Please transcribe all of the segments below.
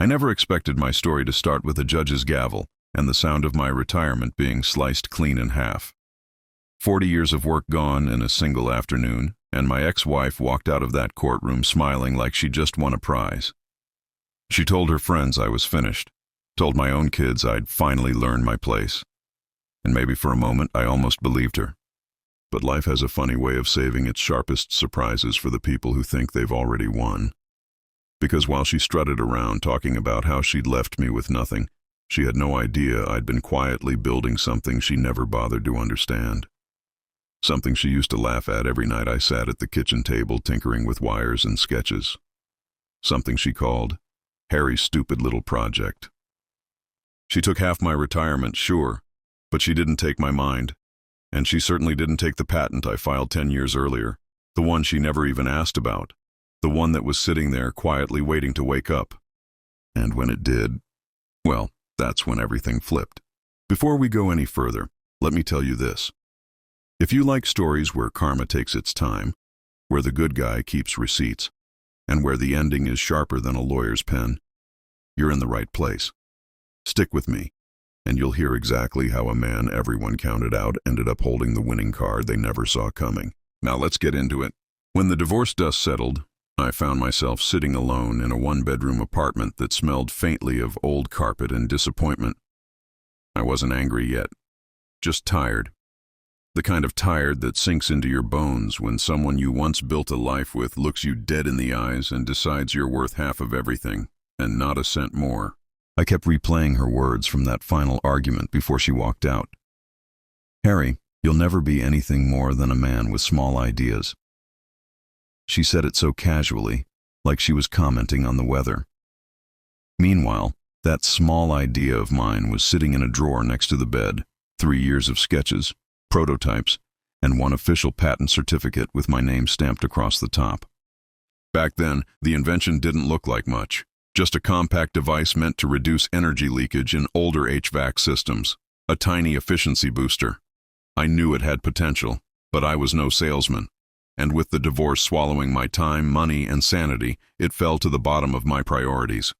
I never expected my story to start with a judge's gavel and the sound of my retirement being sliced clean in half. 40 years of work gone in a single afternoon, and my ex-wife walked out of that courtroom smiling like she just won a prize. She told her friends I was finished, told my own kids I'd finally learned my place. And maybe for a moment I almost believed her. But life has a funny way of saving its sharpest surprises for the people who think they've already won. Because while she strutted around talking about how she'd left me with nothing, she had no idea I'd been quietly building something she never bothered to understand. Something she used to laugh at every night I sat at the kitchen table tinkering with wires and sketches. Something she called Harry's stupid little project. She took half my retirement, sure, but she didn't take my mind. And she certainly didn't take the patent I filed 10 years earlier, the one she never even asked about, the one that was sitting there quietly waiting to wake up. And when it did, well, that's when everything flipped. Before we go any further, let me tell you this. If you like stories where karma takes its time, where the good guy keeps receipts, and where the ending is sharper than a lawyer's pen, you're in the right place. Stick with me, and you'll hear exactly how a man everyone counted out ended up holding the winning card they never saw coming. Now let's get into it. When the divorce dust settled, I found myself sitting alone in a one-bedroom apartment that smelled faintly of old carpet and disappointment. I wasn't angry yet, just tired. The kind of tired that sinks into your bones when someone you once built a life with looks you dead in the eyes and decides you're worth half of everything, and not a cent more. I kept replaying her words from that final argument before she walked out. Harry, you'll never be anything more than a man with small ideas. She said it so casually, like she was commenting on the weather. Meanwhile, that small idea of mine was sitting in a drawer next to the bed, 3 years of sketches, prototypes, and one official patent certificate with my name stamped across the top. Back then, the invention didn't look like much. Just a compact device meant to reduce energy leakage in older HVAC systems, a tiny efficiency booster. I knew it had potential, but I was no salesman, and with the divorce swallowing my time, money, and sanity, it fell to the bottom of my priorities.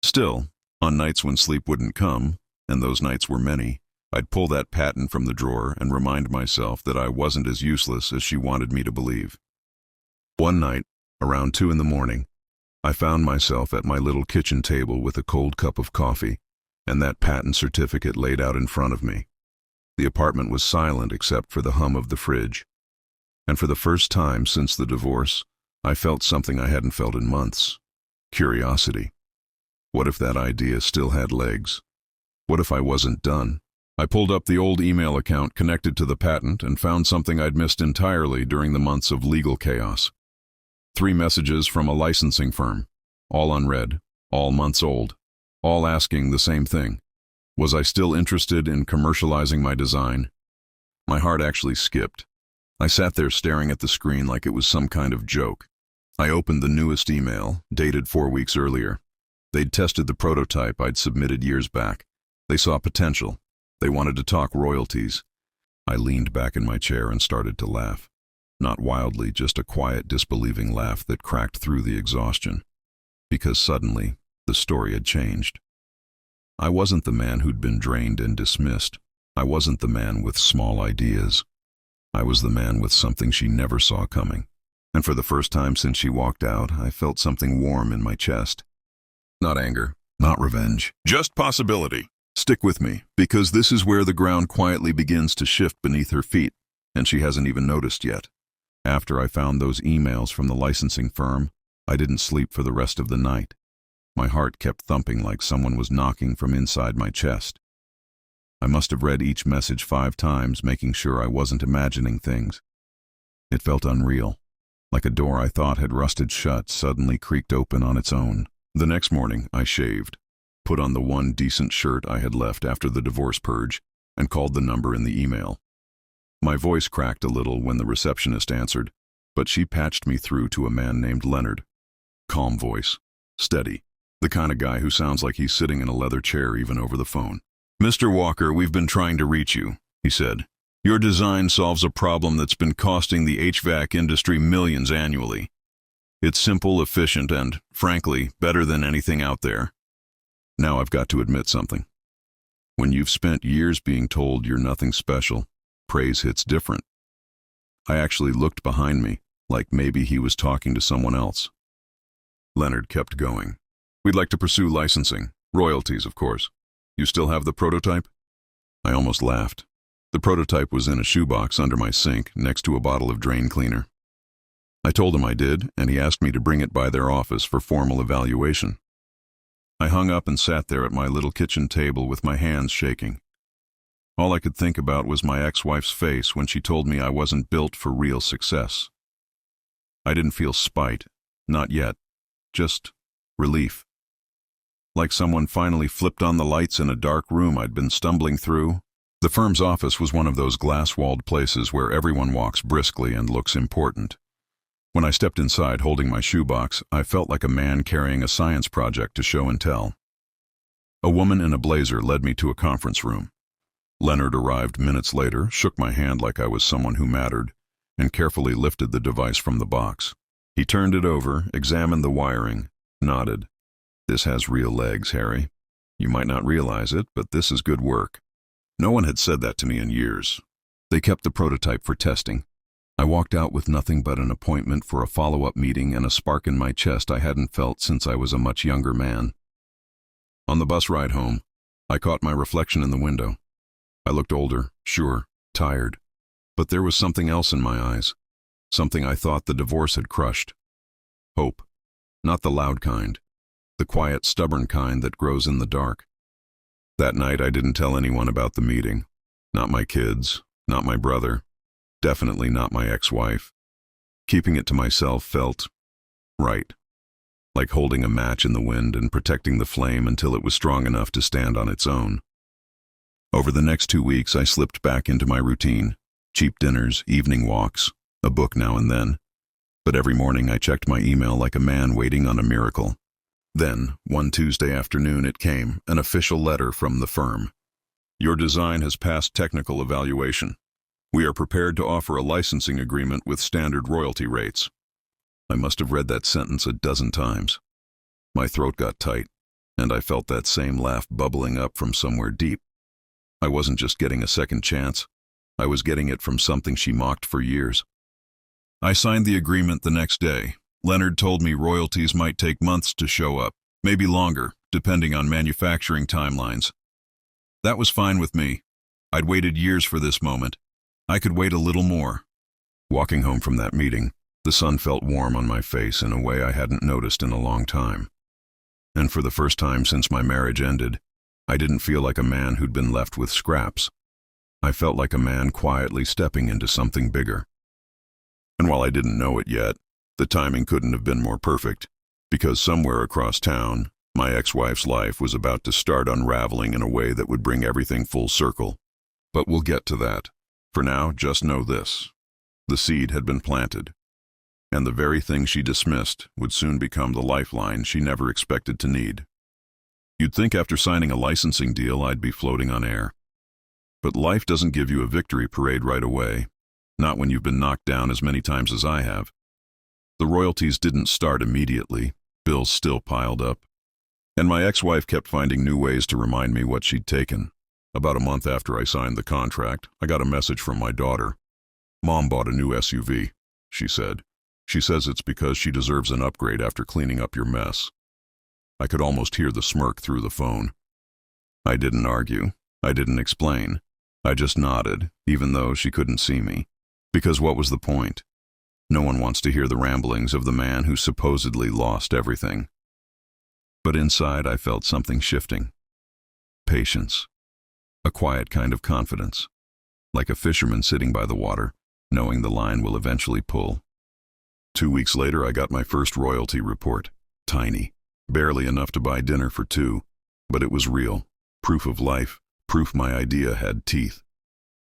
Still, on nights when sleep wouldn't come, and those nights were many, I'd pull that patent from the drawer and remind myself that I wasn't as useless as she wanted me to believe. One night, around 2 in the morning, I found myself at my little kitchen table with a cold cup of coffee and that patent certificate laid out in front of me. The apartment was silent except for the hum of the fridge. And for the first time since the divorce, I felt something I hadn't felt in months. Curiosity. What if that idea still had legs? What if I wasn't done? I pulled up the old email account connected to the patent and found something I'd missed entirely during the months of legal chaos. 3 messages from a licensing firm, all unread, all months old, all asking the same thing. Was I still interested in commercializing my design? My heart actually skipped. I sat there staring at the screen like it was some kind of joke. I opened the newest email, dated 4 weeks earlier. They'd tested the prototype I'd submitted years back. They saw potential. They wanted to talk royalties. I leaned back in my chair and started to laugh. Not wildly, just a quiet, disbelieving laugh that cracked through the exhaustion. Because suddenly, the story had changed. I wasn't the man who'd been drained and dismissed. I wasn't the man with small ideas. I was the man with something she never saw coming. And for the first time since she walked out, I felt something warm in my chest. Not anger, not revenge, just possibility. Stick with me, because this is where the ground quietly begins to shift beneath her feet, and she hasn't even noticed yet. After I found those emails from the licensing firm, I didn't sleep for the rest of the night. My heart kept thumping like someone was knocking from inside my chest. I must have read each message 5 times, making sure I wasn't imagining things. It felt unreal, like a door I thought had rusted shut suddenly creaked open on its own. The next morning, I shaved, put on the one decent shirt I had left after the divorce purge, and called the number in the email. My voice cracked a little when the receptionist answered, but she patched me through to a man named Leonard. Calm voice, steady, the kind of guy who sounds like he's sitting in a leather chair even over the phone. "Mr. Walker, we've been trying to reach you," he said. "Your design solves a problem that's been costing the HVAC industry millions annually. It's simple, efficient, and, frankly, better than anything out there. Now I've got to admit something. When you've spent years being told you're nothing special, praise hits different. I actually looked behind me, like maybe he was talking to someone else. Leonard kept going. We'd like to pursue licensing. Royalties, of course. You still have the prototype? I almost laughed. The prototype was in a shoebox under my sink, next to a bottle of drain cleaner. I told him I did, and he asked me to bring it by their office for formal evaluation. I hung up and sat there at my little kitchen table with my hands shaking. All I could think about was my ex-wife's face when she told me I wasn't built for real success. I didn't feel spite, not yet, just relief. Like someone finally flipped on the lights in a dark room I'd been stumbling through. The firm's office was one of those glass-walled places where everyone walks briskly and looks important. When I stepped inside holding my shoebox, I felt like a man carrying a science project to show and tell. A woman in a blazer led me to a conference room. Leonard arrived minutes later, shook my hand like I was someone who mattered, and carefully lifted the device from the box. He turned it over, examined the wiring, nodded. "This has real legs, Harry. You might not realize it, but this is good work." No one had said that to me in years. They kept the prototype for testing. I walked out with nothing but an appointment for a follow-up meeting and a spark in my chest I hadn't felt since I was a much younger man. On the bus ride home, I caught my reflection in the window. I looked older, sure, tired, but there was something else in my eyes, something I thought the divorce had crushed. Hope. Not the loud kind, the quiet, stubborn kind that grows in the dark. That night I didn't tell anyone about the meeting. Not my kids, not my brother, definitely not my ex-wife. Keeping it to myself felt right, like holding a match in the wind and protecting the flame until it was strong enough to stand on its own. Over the next 2 weeks I slipped back into my routine, cheap dinners, evening walks, a book now and then. But every morning I checked my email like a man waiting on a miracle. Then, one Tuesday afternoon it came, an official letter from the firm. "Your design has passed technical evaluation. We are prepared to offer a licensing agreement with standard royalty rates." I must have read that sentence a dozen times. My throat got tight, and I felt that same laugh bubbling up from somewhere deep. I wasn't just getting a second chance. I was getting it from something she mocked for years. I signed the agreement the next day. Leonard told me royalties might take months to show up, maybe longer, depending on manufacturing timelines. That was fine with me. I'd waited years for this moment. I could wait a little more. Walking home from that meeting, the sun felt warm on my face in a way I hadn't noticed in a long time. And for the first time since my marriage ended, I didn't feel like a man who'd been left with scraps. I felt like a man quietly stepping into something bigger. And while I didn't know it yet, the timing couldn't have been more perfect, because somewhere across town, my ex-wife's life was about to start unraveling in a way that would bring everything full circle. But we'll get to that. For now, just know this. The seed had been planted, and the very thing she dismissed would soon become the lifeline she never expected to need. You'd think after signing a licensing deal I'd be floating on air. But life doesn't give you a victory parade right away, not when you've been knocked down as many times as I have. The royalties didn't start immediately, bills still piled up. And my ex-wife kept finding new ways to remind me what she'd taken. About a month after I signed the contract, I got a message from my daughter. "Mom bought a new SUV," she said. "She says it's because she deserves an upgrade after cleaning up your mess." I could almost hear the smirk through the phone. I didn't argue. I didn't explain. I just nodded, even though she couldn't see me. Because what was the point? No one wants to hear the ramblings of the man who supposedly lost everything. But inside I felt something shifting. Patience. A quiet kind of confidence. Like a fisherman sitting by the water, knowing the line will eventually pull. 2 weeks later I got my first royalty report. Tiny. Barely enough to buy dinner for two. But it was real. Proof of life. Proof my idea had teeth.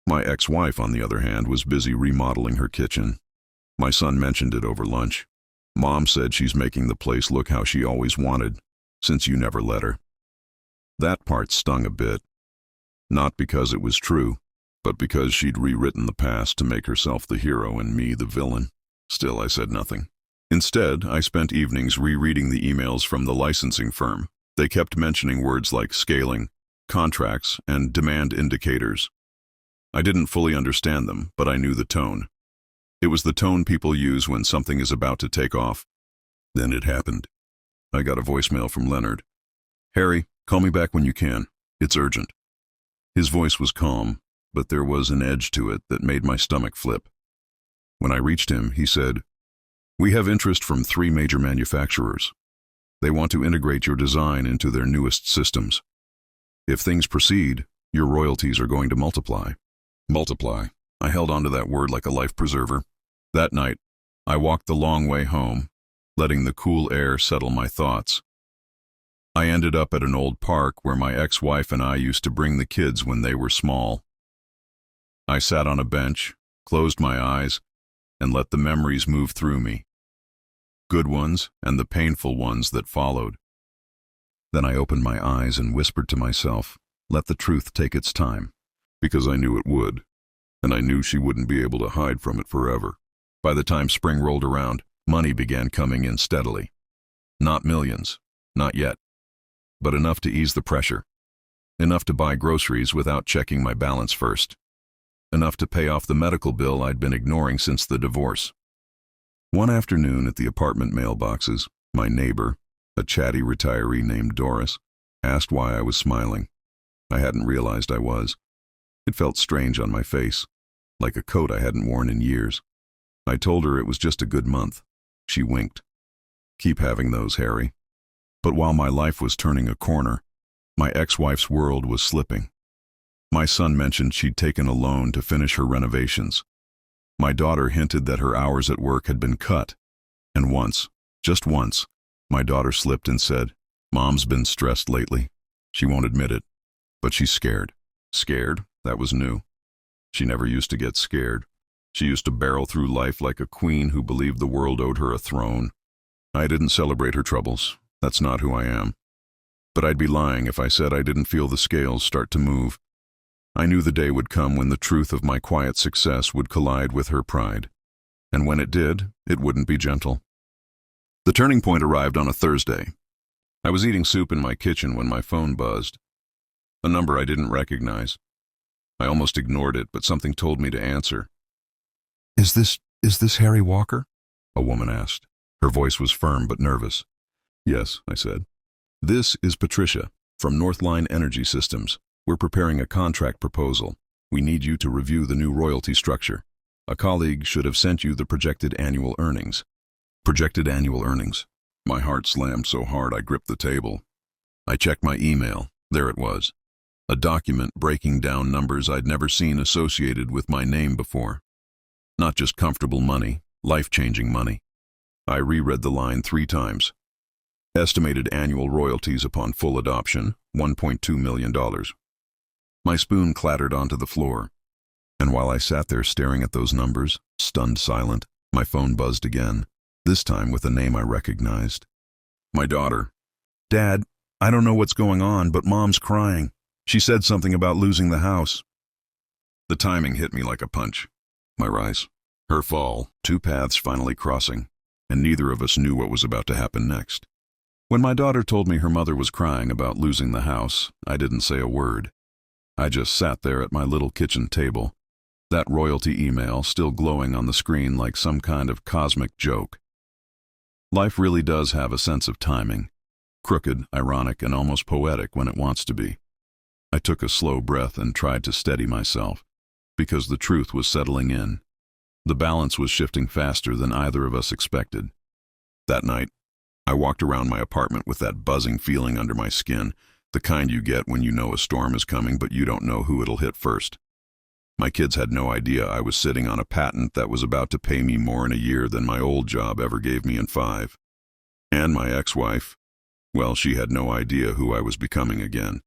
My ex-wife, on the other hand, was busy remodeling her kitchen. My son mentioned it over lunch. "Mom said she's making the place look how she always wanted, since you never let her." That part stung a bit. Not because it was true, but because she'd rewritten the past to make herself the hero and me the villain. Still, I said nothing. Instead, I spent evenings rereading the emails from the licensing firm. They kept mentioning words like scaling, contracts, and demand indicators. I didn't fully understand them, but I knew the tone. It was the tone people use when something is about to take off. Then it happened. I got a voicemail from Leonard. "Harry, call me back when you can. It's urgent." His voice was calm, but there was an edge to it that made my stomach flip. When I reached him, he said, "We have interest from 3 major manufacturers. They want to integrate your design into their newest systems. If things proceed, your royalties are going to multiply." Multiply. I held onto that word like a life preserver. That night, I walked the long way home, letting the cool air settle my thoughts. I ended up at an old park where my ex-wife and I used to bring the kids when they were small. I sat on a bench, closed my eyes, and let the memories move through me. Good ones and the painful ones that followed. Then I opened my eyes and whispered to myself, let the truth take its time, because I knew it would, and I knew she wouldn't be able to hide from it forever. By the time spring rolled around, money began coming in steadily. Not millions, not yet, but enough to ease the pressure. Enough to buy groceries without checking my balance first. Enough to pay off the medical bill I'd been ignoring since the divorce. One afternoon at the apartment mailboxes, my neighbor, a chatty retiree named Doris, asked why I was smiling. I hadn't realized I was. It felt strange on my face, like a coat I hadn't worn in years. I told her it was just a good month. She winked. "Keep having those, Harry." But while my life was turning a corner, my ex-wife's world was slipping. My son mentioned she'd taken a loan to finish her renovations. My daughter hinted that her hours at work had been cut. And once, just once, my daughter slipped and said, "Mom's been stressed lately." She won't admit it, but she's scared. Scared? That was new. She never used to get scared. She used to barrel through life like a queen who believed the world owed her a throne. I didn't celebrate her troubles. That's not who I am. But I'd be lying if I said I didn't feel the scales start to move. I knew the day would come when the truth of my quiet success would collide with her pride. And when it did, it wouldn't be gentle. The turning point arrived on a Thursday. I was eating soup in my kitchen when my phone buzzed. A number I didn't recognize. I almost ignored it, but something told me to answer. Is this Harry Walker?" a woman asked. Her voice was firm but nervous. "Yes," I said. "This is Patricia, from Northline Energy Systems. We're preparing a contract proposal. We need you to review the new royalty structure. A colleague should have sent you the projected annual earnings." Projected annual earnings. My heart slammed so hard I gripped the table. I checked my email. There it was. A document breaking down numbers I'd never seen associated with my name before. Not just comfortable money, life-changing money. I reread the line 3 times. Estimated annual royalties upon full adoption, $1.2 million. My spoon clattered onto the floor, and while I sat there staring at those numbers, stunned silent, my phone buzzed again, this time with a name I recognized. My daughter. "Dad, I don't know what's going on, but Mom's crying. She said something about losing the house." The timing hit me like a punch. My rise, her fall, 2 paths finally crossing, and neither of us knew what was about to happen next. When my daughter told me her mother was crying about losing the house, I didn't say a word. I just sat there at my little kitchen table, that royalty email still glowing on the screen like some kind of cosmic joke. Life really does have a sense of timing, crooked, ironic, and almost poetic when it wants to be. I took a slow breath and tried to steady myself, because the truth was settling in. The balance was shifting faster than either of us expected. That night, I walked around my apartment with that buzzing feeling under my skin, the kind you get when you know a storm is coming but you don't know who it'll hit first. My kids had no idea I was sitting on a patent that was about to pay me more in a year than my old job ever gave me in 5. And my ex-wife, well, she had no idea who I was becoming again.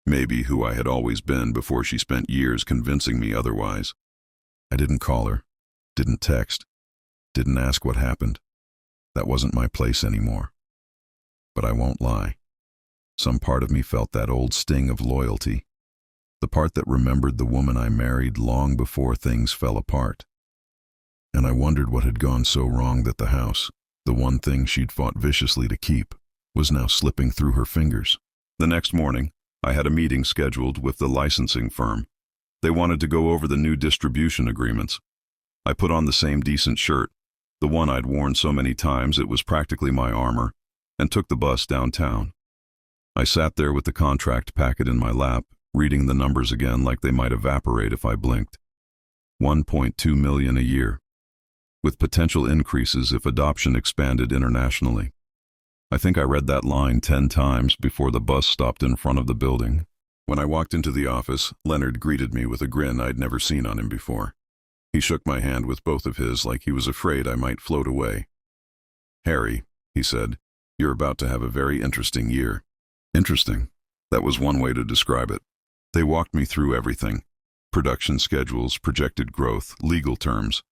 Maybe who I had always been before she spent years convincing me otherwise. I didn't call her, didn't text, didn't ask what happened. That wasn't my place anymore. But I won't lie. Some part of me felt that old sting of loyalty, the part that remembered the woman I married long before things fell apart. And I wondered what had gone so wrong that the house, the one thing she'd fought viciously to keep, was now slipping through her fingers. The next morning, I had a meeting scheduled with the licensing firm. They wanted to go over the new distribution agreements. I put on the same decent shirt, the one I'd worn so many times it was practically my armor, and took the bus downtown. I sat there with the contract packet in my lap, reading the numbers again like they might evaporate if I blinked. 1.2 million a year, with potential increases if adoption expanded internationally. I think I read that line 10 times before the bus stopped in front of the building. When I walked into the office, Leonard greeted me with a grin I'd never seen on him before. He shook my hand with both of his like he was afraid I might float away. "Harry," he said, "you're about to have a very interesting year." Interesting. That was one way to describe it. They walked me through everything. Production schedules, projected growth, legal terms.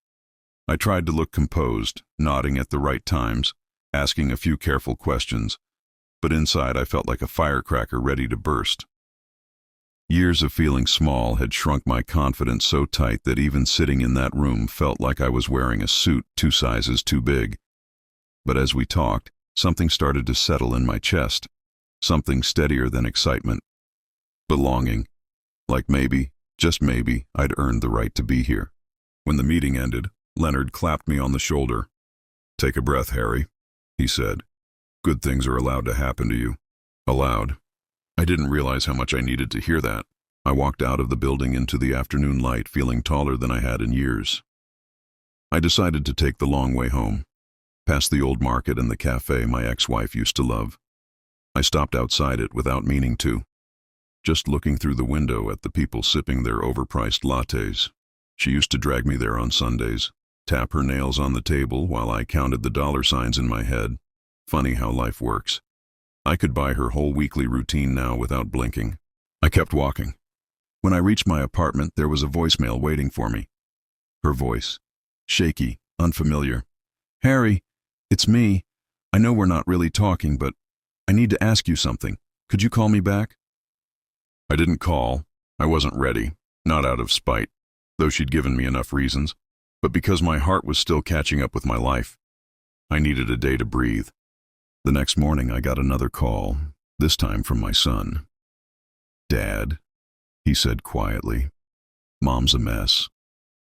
I tried to look composed, nodding at the right times, asking a few careful questions, but inside I felt like a firecracker ready to burst. Years of feeling small had shrunk my confidence so tight that even sitting in that room felt like I was wearing a suit 2 sizes too big. But as we talked, something started to settle in my chest, something steadier than excitement. Belonging. Like maybe, just maybe, I'd earned the right to be here. When the meeting ended, Leonard clapped me on the shoulder. "Take a breath, Harry," he said. "Good things are allowed to happen to you." Allowed. I didn't realize how much I needed to hear that. I walked out of the building into the afternoon light feeling taller than I had in years. I decided to take the long way home, past the old market and the cafe my ex-wife used to love. I stopped outside it without meaning to, just looking through the window at the people sipping their overpriced lattes. She used to drag me there on Sundays, tap her nails on the table while I counted the dollar signs in my head. Funny how life works. I could buy her whole weekly routine now without blinking. I kept walking. When I reached my apartment, there was a voicemail waiting for me. Her voice. Shaky, unfamiliar. "Harry, it's me. I know we're not really talking, but I need to ask you something. Could you call me back?" I didn't call. I wasn't ready, not out of spite, though she'd given me enough reasons, but because my heart was still catching up with my life. I needed a day to breathe. The next morning I got another call, this time from my son. "Dad," he said quietly, "Mom's a mess.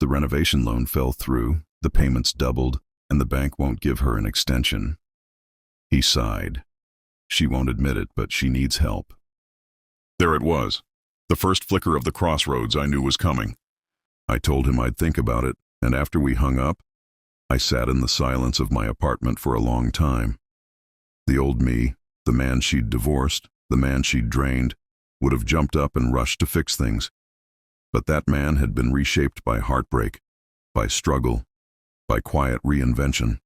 The renovation loan fell through, the payments doubled, and the bank won't give her an extension." He sighed. "She won't admit it, but she needs help." There it was, the first flicker of the crossroads I knew was coming. I told him I'd think about it, and after we hung up, I sat in the silence of my apartment for a long time. The old me, the man she'd divorced, the man she'd drained, would have jumped up and rushed to fix things. But that man had been reshaped by heartbreak, by struggle, by quiet reinvention.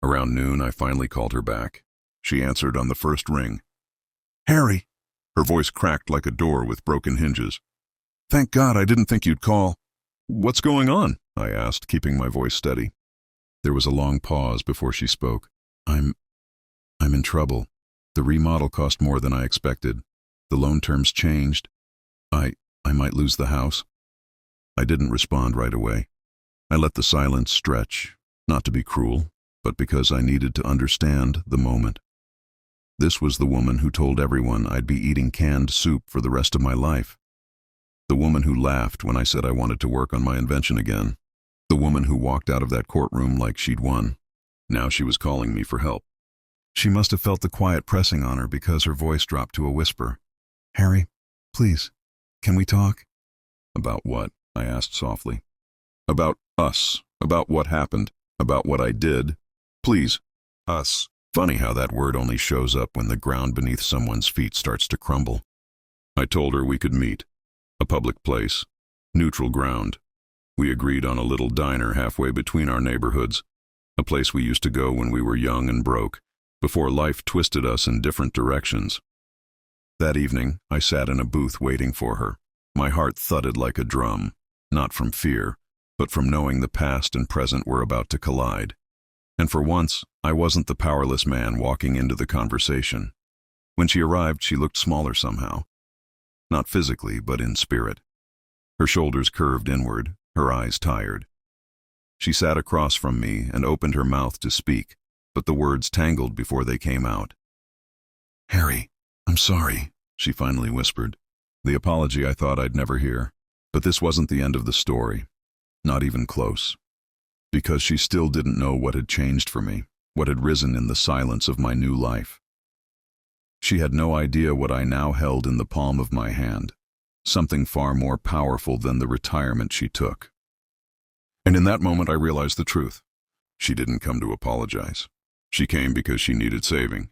Around noon, I finally called her back. She answered on the first ring. "Harry!" Her voice cracked like a door with broken hinges. "Thank God, I didn't think you'd call." "What's going on?" I asked, keeping my voice steady. There was a long pause before she spoke. I'm in trouble. The remodel cost more than I expected. The loan terms changed. I might lose the house." I didn't respond right away. I let the silence stretch, not to be cruel, but because I needed to understand the moment. This was the woman who told everyone I'd be eating canned soup for the rest of my life. The woman who laughed when I said I wanted to work on my invention again. The woman who walked out of that courtroom like she'd won. Now she was calling me for help. She must have felt the quiet pressing on her because her voice dropped to a whisper. "Harry, please, can we talk?" "About what?" I asked softly. "About us, about what happened, about what I did. Please, us." Funny how that word only shows up when the ground beneath someone's feet starts to crumble. I told her we could meet. A public place. Neutral ground. We agreed on a little diner halfway between our neighborhoods. A place we used to go when we were young and broke, before life twisted us in different directions. That evening, I sat in a booth waiting for her. My heart thudded like a drum, not from fear, but from knowing the past and present were about to collide. And for once, I wasn't the powerless man walking into the conversation. When she arrived, she looked smaller somehow. Not physically, but in spirit. Her shoulders curved inward, her eyes tired. She sat across from me and opened her mouth to speak, but the words tangled before they came out. Harry, I'm sorry, she finally whispered. The apology I thought I'd never hear. But this wasn't the end of the story. Not even close. Because she still didn't know what had changed for me, what had risen in the silence of my new life. She had no idea what I now held in the palm of my hand, something far more powerful than the retirement she took. And in that moment I realized the truth. She didn't come to apologize. She came because she needed saving.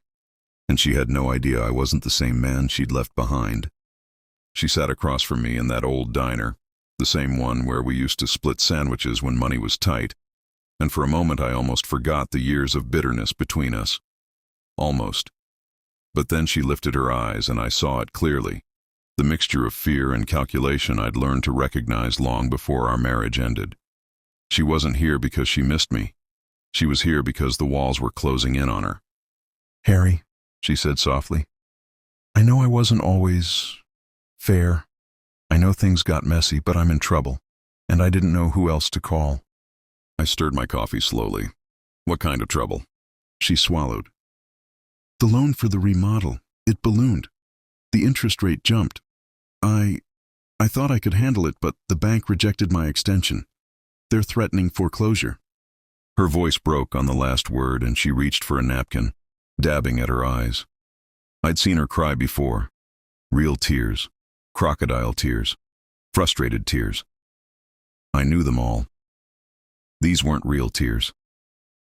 And she had no idea I wasn't the same man she'd left behind. She sat across from me in that old diner, the same one where we used to split sandwiches when money was tight, and for a moment I almost forgot the years of bitterness between us. Almost. But then she lifted her eyes and I saw it clearly, the mixture of fear and calculation I'd learned to recognize long before our marriage ended. She wasn't here because she missed me. She was here because the walls were closing in on her. Harry, she said softly, I know I wasn't always fair. I know things got messy, but I'm in trouble, and I didn't know who else to call. I stirred my coffee slowly. What kind of trouble? She swallowed. The loan for the remodel, it ballooned. The interest rate jumped. I thought I could handle it, but the bank rejected my extension. They're threatening foreclosure. Her voice broke on the last word and she reached for a napkin, dabbing at her eyes. I'd seen her cry before. Real tears. Crocodile tears. Frustrated tears. I knew them all. These weren't real tears.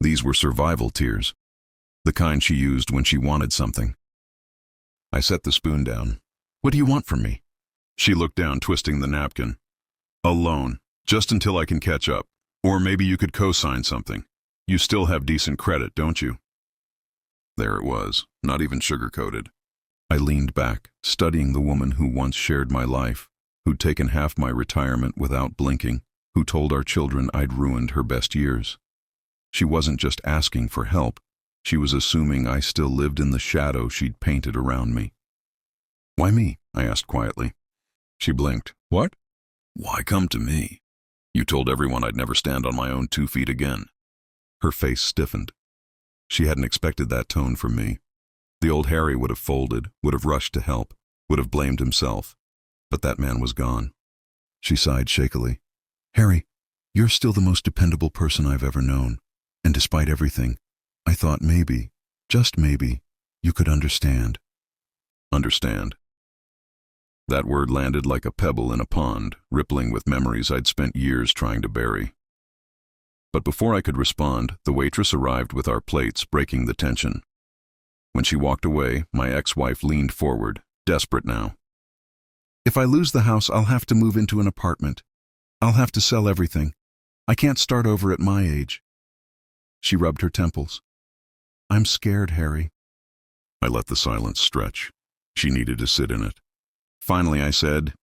These were survival tears. The kind she used when she wanted something. I set the spoon down. What do you want from me? She looked down, twisting the napkin. A loan, just until I can catch up. Or maybe you could co-sign something. You still have decent credit, don't you? There it was, not even sugar-coated. I leaned back, studying the woman who once shared my life, who'd taken half my retirement without blinking, who told our children I'd ruined her best years. She wasn't just asking for help. She was assuming I still lived in the shadow she'd painted around me. Why me? I asked quietly. She blinked. What? Why come to me? You told everyone I'd never stand on my own 2 feet again. Her face stiffened. She hadn't expected that tone from me. The old Harry would have folded, would have rushed to help, would have blamed himself. But that man was gone. She sighed shakily. Harry, you're still the most dependable person I've ever known. And despite everything, I thought maybe, just maybe, you could understand. Understand. That word landed like a pebble in a pond, rippling with memories I'd spent years trying to bury. But before I could respond, the waitress arrived with our plates, breaking the tension. When she walked away, my ex-wife leaned forward, desperate now. If I lose the house, I'll have to move into an apartment. I'll have to sell everything. I can't start over at my age. She rubbed her temples. I'm scared, Harry. I let the silence stretch. She needed to sit in it. Finally, I said,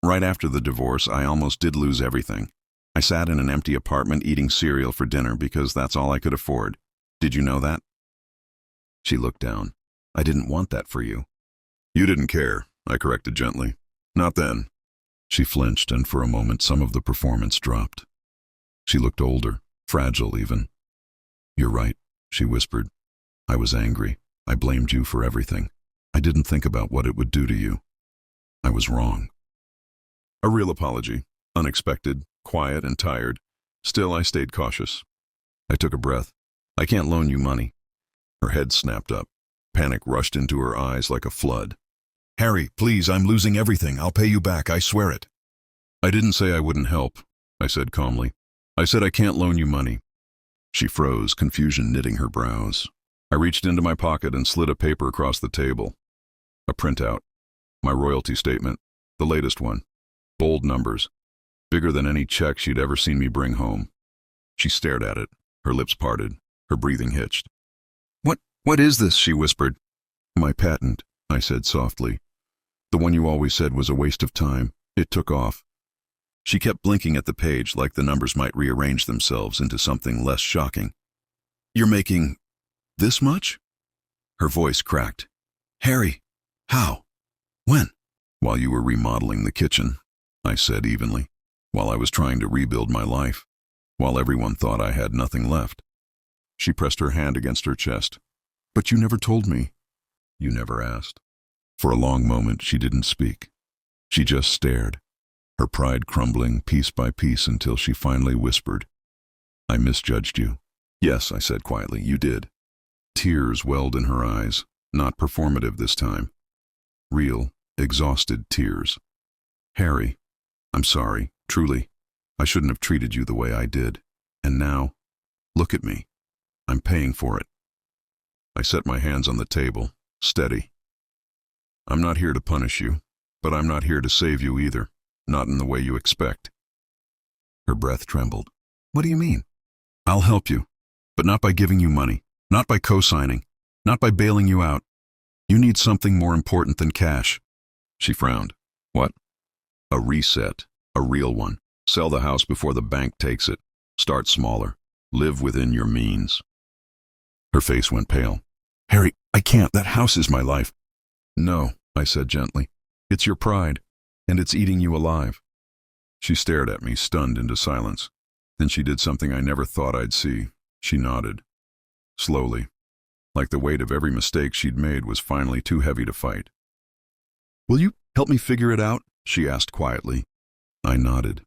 right after the divorce, I almost did lose everything. I sat in an empty apartment eating cereal for dinner because that's all I could afford. Did you know that? She looked down. I didn't want that for you. You didn't care, I corrected gently. Not then. She flinched, and for a moment some of the performance dropped. She looked older, fragile even. You're right, she whispered. I was angry. I blamed you for everything. I didn't think about what it would do to you. I was wrong. A real apology, unexpected, quiet and tired. Still, I stayed cautious. I took a breath. I can't loan you money. Her head snapped up. Panic rushed into her eyes like a flood. Harry, please, I'm losing everything. I'll pay you back, I swear it. I didn't say I wouldn't help, I said calmly. I said I can't loan you money. She froze, confusion knitting her brows. I reached into my pocket and slid a paper across the table. A printout. My royalty statement. The latest one. Bold numbers. Bigger than any check she'd ever seen me bring home. She stared at it, her lips parted, her breathing hitched. What is this? She whispered. My patent, I said softly. The one you always said was a waste of time. It took off. She kept blinking at the page like the numbers might rearrange themselves into something less shocking. You're making this much? Her voice cracked. Harry, how? When? While you were remodeling the kitchen, I said evenly. While I was trying to rebuild my life. While everyone thought I had nothing left. She pressed her hand against her chest. But you never told me. You never asked. For a long moment, she didn't speak. She just stared, her pride crumbling piece by piece until she finally whispered, I misjudged you. Yes, I said quietly, you did. Tears welled in her eyes, not performative this time. Real, exhausted tears. Harry, I'm sorry, truly. I shouldn't have treated you the way I did. And now, look at me. I'm paying for it. I set my hands on the table, steady. I'm not here to punish you, but I'm not here to save you either, not in the way you expect. Her breath trembled. What do you mean? I'll help you, but not by giving you money, not by co-signing, not by bailing you out. You need something more important than cash. She frowned. What? A reset, a real one. Sell the house before the bank takes it. Start smaller. Live within your means. Her face went pale. Harry, I can't. That house is my life. No, I said gently. It's your pride, and it's eating you alive. She stared at me, stunned into silence. Then she did something I never thought I'd see. She nodded. Slowly, like the weight of every mistake she'd made was finally too heavy to fight. Will you help me figure it out? She asked quietly. I nodded.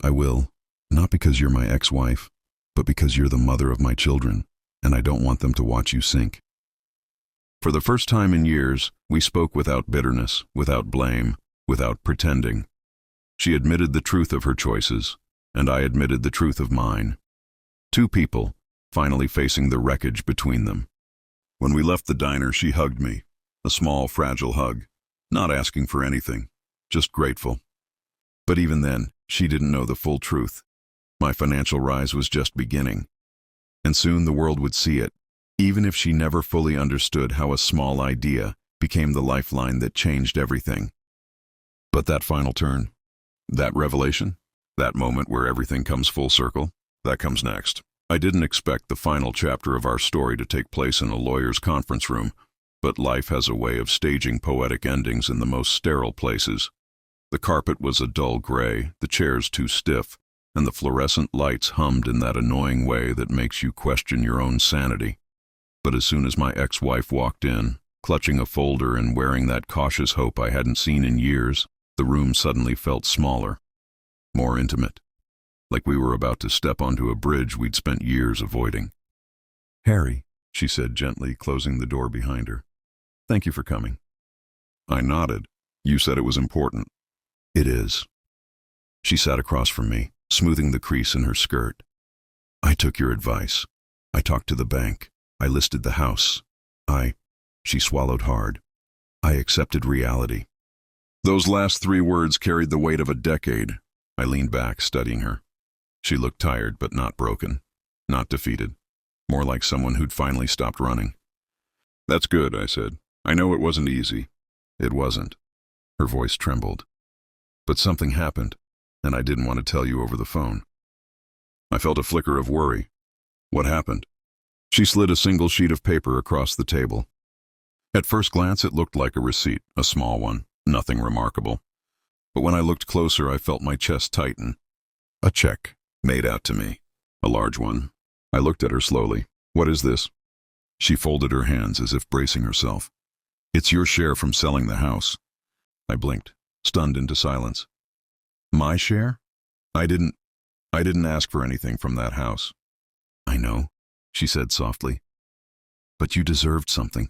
I will, not because you're my ex-wife, but because you're the mother of my children, and I don't want them to watch you sink. For the first time in years, we spoke without bitterness, without blame, without pretending. She admitted the truth of her choices, and I admitted the truth of mine. Two people, finally facing the wreckage between them. When we left the diner, she hugged me, a small, fragile hug, not asking for anything, just grateful. But even then, she didn't know the full truth. My financial rise was just beginning, and soon the world would see it, even if she never fully understood how a small idea became the lifeline that changed everything. But that final turn, that revelation, that moment where everything comes full circle, that comes next. I didn't expect the final chapter of our story to take place in a lawyer's conference room, but life has a way of staging poetic endings in the most sterile places. The carpet was a dull gray, the chairs too stiff, and the fluorescent lights hummed in that annoying way that makes you question your own sanity. But as soon as my ex-wife walked in, clutching a folder and wearing that cautious hope I hadn't seen in years, the room suddenly felt smaller, more intimate, like we were about to step onto a bridge we'd spent years avoiding. Harry, she said gently, closing the door behind her. Thank you for coming. I nodded. You said it was important. It is. She sat across from me, smoothing the crease in her skirt. I took your advice. I talked to the bank. I listed the house. She swallowed hard. I accepted reality. Those last 3 words carried the weight of a decade. I leaned back, studying her. She looked tired, but not broken, not defeated, more like someone who'd finally stopped running. That's good, I said. I know it wasn't easy. It wasn't. Her voice trembled. But something happened, and I didn't want to tell you over the phone. I felt a flicker of worry. What happened? She slid a single sheet of paper across the table. At first glance, it looked like a receipt, a small one, nothing remarkable. But when I looked closer, I felt my chest tighten. A check, made out to me, a large one. I looked at her slowly. What is this? She folded her hands as if bracing herself. It's your share from selling the house. I blinked, stunned into silence. My share? I didn't ask for anything from that house. I know, she said softly. But you deserved something.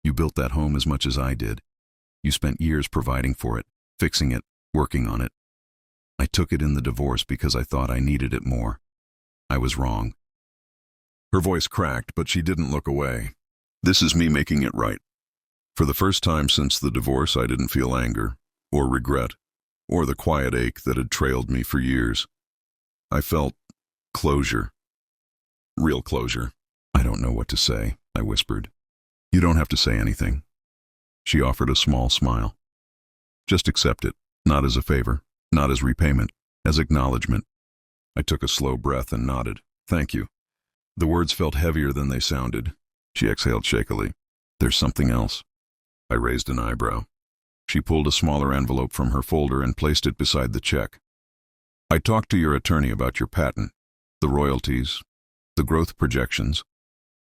You built that home as much as I did. You spent years providing for it, fixing it, working on it. I took it in the divorce because I thought I needed it more. I was wrong. Her voice cracked, but she didn't look away. This is me making it right. For the first time since the divorce, I didn't feel anger, or regret, or the quiet ache that had trailed me for years. I felt closure. Real closure. I don't know what to say, I whispered. You don't have to say anything. She offered a small smile. Just accept it, not as a favor, not as repayment, as acknowledgement. I took a slow breath and nodded. Thank you. The words felt heavier than they sounded. She exhaled shakily. There's something else. I raised an eyebrow. She pulled a smaller envelope from her folder and placed it beside the check. I talked to your attorney about your patent, the royalties, the growth projections.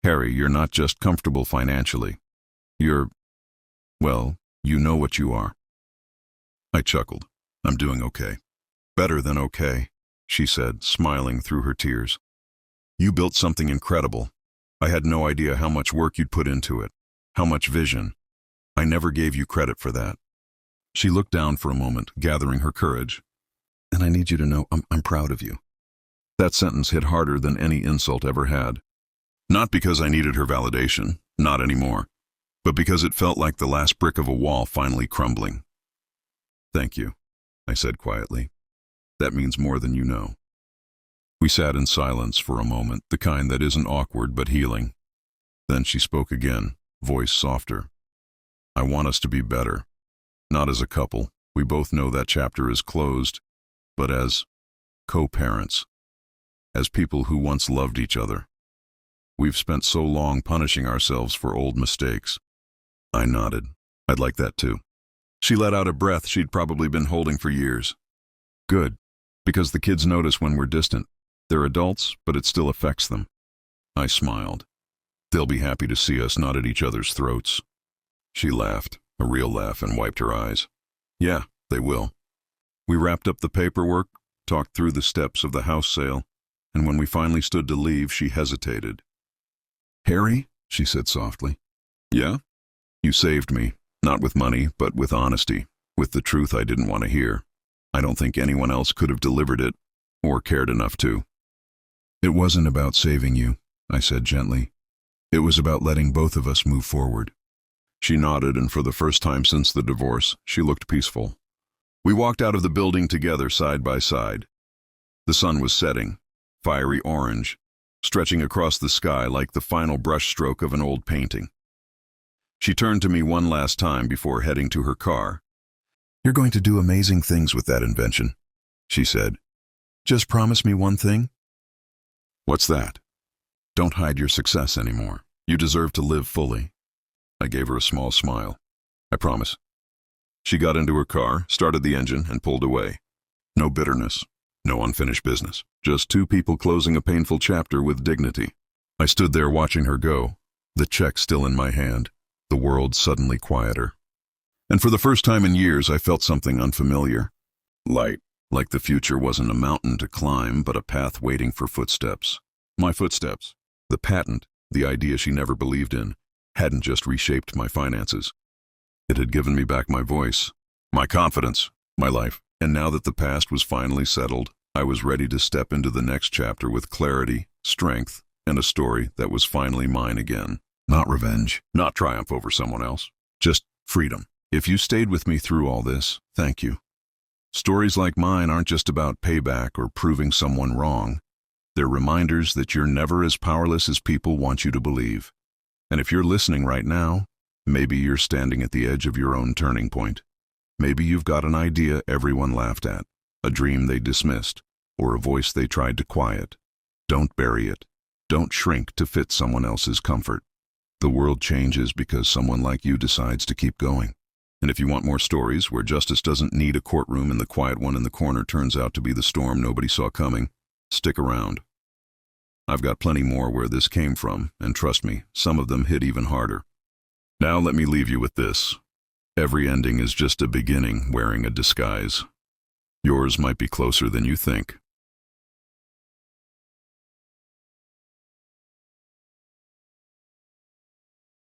Harry, you're not just comfortable financially. You're, well, you know what you are. I chuckled. I'm doing okay. Better than okay, she said, smiling through her tears. You built something incredible. I had no idea how much work you'd put into it, how much vision. I never gave you credit for that. She looked down for a moment, gathering her courage. And I need you to know I'm proud of you. That sentence hit harder than any insult ever had. Not because I needed her validation, not anymore, but because it felt like the last brick of a wall finally crumbling. Thank you, I said quietly. That means more than you know. We sat in silence for a moment, the kind that isn't awkward but healing. Then she spoke again, voice softer. I want us to be better. Not as a couple, we both know that chapter is closed, but as co-parents, as people who once loved each other. We've spent so long punishing ourselves for old mistakes. I nodded. I'd like that too. She let out a breath she'd probably been holding for years. Good, because the kids notice when we're distant. They're adults, but it still affects them. I smiled. They'll be happy to see us not at each other's throats. She laughed, a real laugh, and wiped her eyes. Yeah, they will. We wrapped up the paperwork, talked through the steps of the house sale, and when we finally stood to leave, she hesitated. Harry, she said softly. Yeah? You saved me, not with money, but with honesty, with the truth I didn't want to hear. I don't think anyone else could have delivered it, or cared enough to. It wasn't about saving you, I said gently. It was about letting both of us move forward. She nodded, and for the first time since the divorce, she looked peaceful. We walked out of the building together side by side. The sun was setting, fiery orange, stretching across the sky like the final brushstroke of an old painting. She turned to me one last time before heading to her car. You're going to do amazing things with that invention, she said. Just promise me one thing. What's that? Don't hide your success anymore. You deserve to live fully. I gave her a small smile. I promise. She got into her car, started the engine, and pulled away. No bitterness, no unfinished business. Just two people closing a painful chapter with dignity. I stood there watching her go, the check still in my hand, the world suddenly quieter. And for the first time in years, I felt something unfamiliar. Light, like the future wasn't a mountain to climb, but a path waiting for footsteps. My footsteps. The patent, the idea she never believed in, hadn't just reshaped my finances. It had given me back my voice, my confidence, my life. And now that the past was finally settled, I was ready to step into the next chapter with clarity, strength, and a story that was finally mine again. Not revenge, not triumph over someone else, just freedom. If you stayed with me through all this, thank you. Stories like mine aren't just about payback or proving someone wrong. They're reminders that you're never as powerless as people want you to believe. And if you're listening right now, maybe you're standing at the edge of your own turning point. Maybe you've got an idea everyone laughed at, a dream they dismissed, or a voice they tried to quiet. Don't bury it. Don't shrink to fit someone else's comfort. The world changes because someone like you decides to keep going. And if you want more stories where justice doesn't need a courtroom and the quiet one in the corner turns out to be the storm nobody saw coming, stick around. I've got plenty more where this came from, and trust me, some of them hit even harder. Now let me leave you with this. Every ending is just a beginning wearing a disguise. Yours might be closer than you think.